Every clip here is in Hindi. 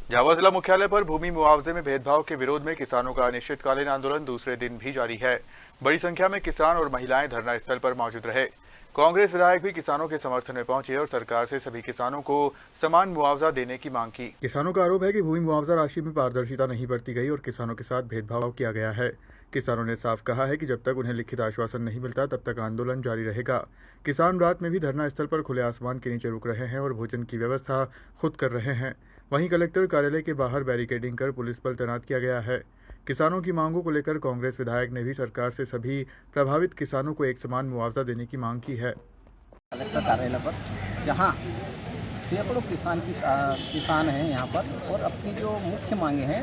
झाबुआ जिला मुख्यालय पर भूमि मुआवजे में भेदभाव के विरोध में किसानों का अनिश्चितकालीन आंदोलन दूसरे दिन भी जारी है। बड़ी संख्या में किसान और महिलाएं धरना स्थल पर मौजूद रहे। कांग्रेस विधायक भी किसानों के समर्थन में पहुंचे और सरकार से सभी किसानों को समान मुआवजा देने की मांग की। किसानों का आरोप है कि भूमि मुआवजा राशि में पारदर्शिता नहीं बरती गई और किसानों के साथ भेदभाव किया गया है। किसानों ने साफ कहा है कि जब तक उन्हें लिखित आश्वासन नहीं मिलता तब तक आंदोलन जारी रहेगा। किसान रात में भी धरना स्थल पर खुले आसमान के नीचे रुक रहे हैं और भोजन की व्यवस्था खुद कर रहे हैं। वहीं कलेक्टर कार्यालय के बाहर बैरिकेडिंग कर पुलिस बल तैनात किया गया है। किसानों की मांगों को लेकर कांग्रेस विधायक ने भी सरकार से सभी प्रभावित किसानों को एक समान मुआवजा देने की मांग की है। कलेक्टर कार्यालय पर जहां सैकड़ों किसान हैं यहाँ पर और अपनी जो मुख्य मांगे हैं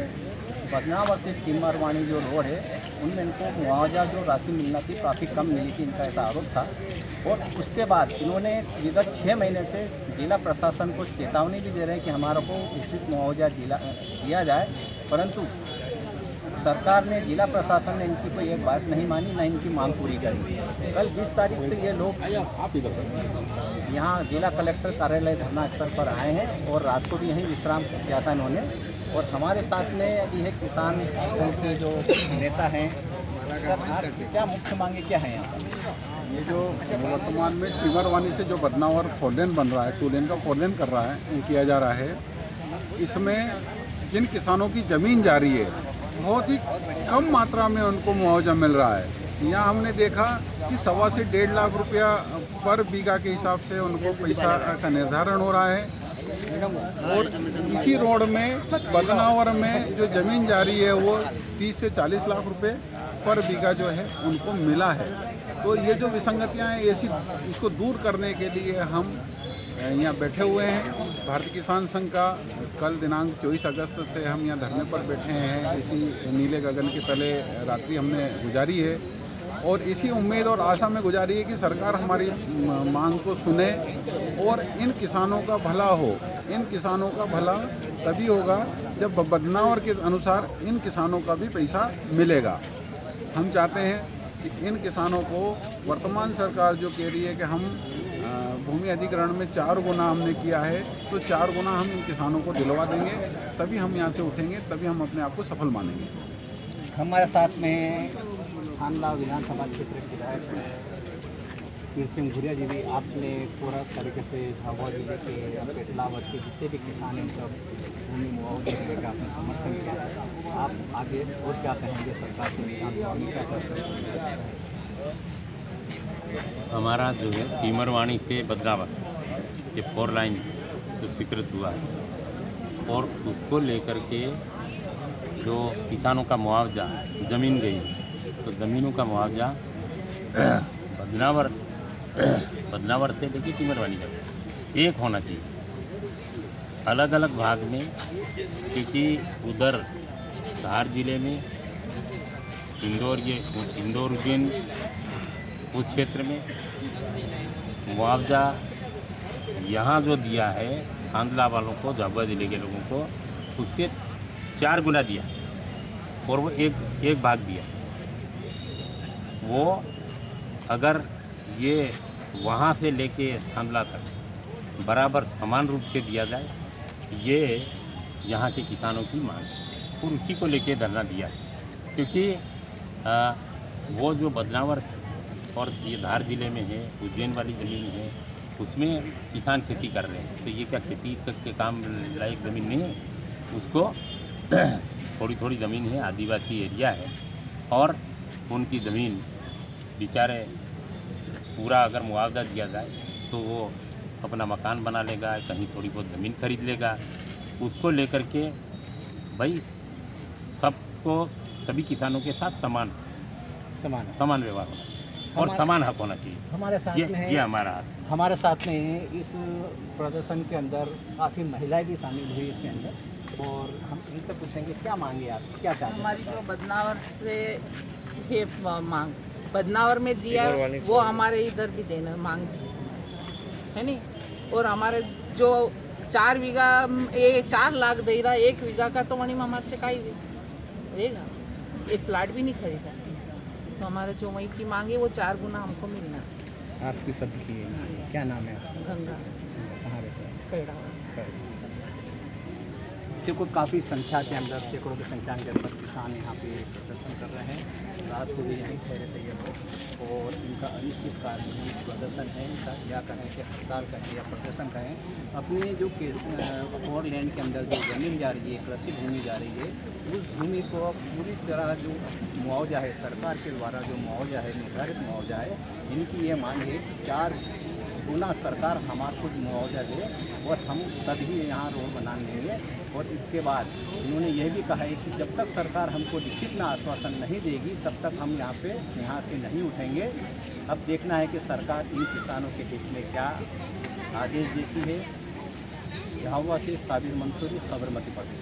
बदनावर से टिमरवाणी जो रोड है उनमें इनको मुआवजा जो राशि मिलना थी काफ़ी कम मिली थी, इनका ऐसा आरोप था। और उसके बाद इन्होंने विगत 6 महीने से जिला प्रशासन को चेतावनी भी दे रहे हैं कि हमारा को उचित मुआवजा दिया जाए, परंतु सरकार ने जिला प्रशासन ने इनकी कोई एक बात नहीं मानी, न इनकी मांग पूरी करी। कल 20 तारीख से ये लोग यहाँ जिला कलेक्टर कार्यालय धरना स्थल पर आए हैं और रात को भी यहीं विश्राम किया था इन्होंने। और हमारे साथ में अभी है किसान संघ के जो नेता हैं। क्या मुख्य मांगे क्या हैं यहाँ पर? ये जो वर्तमान में टिमरवानी से जो बदनावर 4 लेन बन रहा है, 2 लेन का 4 लेन कर रहा है, किया जा रहा है, इसमें जिन किसानों की ज़मीन जा रही है बहुत ही कम मात्रा में उनको मुआवजा मिल रहा है। यहाँ हमने देखा कि 1.25 से 1.5 लाख रुपया पर बीघा के हिसाब से उनको पैसा का निर्धारण हो रहा है। और इसी रोड में बदनावर में जो ज़मीन जा रही है वो 30 से 40 लाख रुपए पर बीघा जो है उनको मिला है। तो ये जो विसंगतियाँ हैं ऐसी इसको दूर करने के लिए हम यहाँ बैठे हुए हैं। भारतीय किसान संघ का कल दिनांक 24 अगस्त से हम यहाँ धरने पर बैठे हैं। इसी नीले गगन के तले रात्रि हमने गुजारी है और इसी उम्मीद और आशा में गुजारी है कि सरकार हमारी मांग को सुने और इन किसानों का भला हो। इन किसानों का भला तभी होगा जब बदनावर के अनुसार इन किसानों का भी पैसा मिलेगा। हम चाहते हैं कि इन किसानों को वर्तमान सरकार जो कह रही है कि हम भूमि अधिग्रहण में 4 गुना हमने किया है, तो 4 गुना हम इन किसानों को दिलवा देंगे, तभी हम यहाँ से उठेंगे, तभी हम अपने आप को सफल मानेंगे। हमारे साथ में थानला विधानसभा क्षेत्र के विधायक वीर सिंह भूरिया जी भी, आपने पूरा तरीके से झाबुआ जिले के पेटलावत के जितने भी किसान हैं सब भूमि मुआवजे का आपने समर्थन किया। आप आगे और क्या कहेंगे सरकार के? हमारा जो है टिमरवाणी से बदनावर ये 4 लाइन जो स्वीकृत हुआ है और उसको लेकर के जो किसानों का मुआवजा ज़मीन गई तो ज़मीनों का मुआवजा बदनावर से लेके टिमरवाणी तक एक होना चाहिए, अलग अलग भाग में। क्योंकि उधर धार जिले में इंदौर उज्जैन उस क्षेत्र में मुआवजा यहाँ जो दिया है खांडला वालों को, झाबुआ जिले के लोगों को, उससे 4 गुना दिया और वो एक भाग दिया। वो अगर ये वहाँ से लेके खांडला तक बराबर समान रूप से दिया जाए, ये यहाँ के किसानों की मांग है और उसी को लेके धरना दिया है। क्योंकि वो जो बदनावर और ये धार जिले में है, उज्जैन वाली ज़मीन है, उसमें किसान खेती कर रहे हैं, तो ये क्या खेती के काम लायक ज़मीन नहीं है? उसको थोड़ी थोड़ी ज़मीन है, आदिवासी एरिया है और उनकी ज़मीन बेचारे पूरा अगर मुआवजा दिया जाए तो वो अपना मकान बना लेगा, कहीं थोड़ी बहुत ज़मीन खरीद लेगा। उसको लेकर के भाई सबको, सभी किसानों के साथ समान व्यवहार होना और समान हक होना चाहिए। हमारे साथ में ये हमारा हक। हमारे साथ में इस प्रदर्शन के अंदर काफ़ी महिलाएं भी शामिल हुई इसके अंदर, और हम इनसे पूछेंगे क्या मांगे आप, क्या चाहते हैं? हमारी जो बदनावर से है मांग, बदनावर में दिया वो हमारे इधर भी देना मांग है नहीं। और हमारे जो 4 बीघा 4 लाख दे रहा, 1 बीघा का तो वहीं हमारे से का ही रहेगा, एक प्लाट भी नहीं खरीदा। तो हमारे जो वही की मांगे वो 4 गुना हमको मिलना चाहिए। आपकी सबकी क्या नाम है? गंगा। कहाँ रहते हैं? कैड़ा। देखो काफ़ी संख्या के अंदर, सैकड़ों की संख्या के अंदर किसान यहाँ पे प्रदर्शन कर रहे हैं। रात को भी यहीं ठहरे थे ये लोग, और इनका अनिश्चितकालीन प्रदर्शन है इनका, या कहें कि हड़ताल कहें या प्रदर्शन कहें। अपने जो फोर लैंड के अंदर जो ज़मीन जा रही है, कृषि भूमि जा रही है, उस भूमि को पूरी तरह जो मुआवजा है सरकार के द्वारा, जो मुआवजा है निर्धारित मुआवजा है, इनकी ये मांग है कि 4 गुना सरकार हमारे को मुआवजा दे और हम तभी यहाँ रोड बना लेंगे। और इसके बाद इन्होंने यह भी कहा है कि जब तक सरकार हमको लिखित में आश्वासन नहीं देगी तब तक हम यहाँ पे यहाँ से नहीं उठेंगे। अब देखना है कि सरकार इन किसानों के हित में क्या आदेश देती है। झाबुआ से साबिर मंसूरी, साबरमती प्रदेश।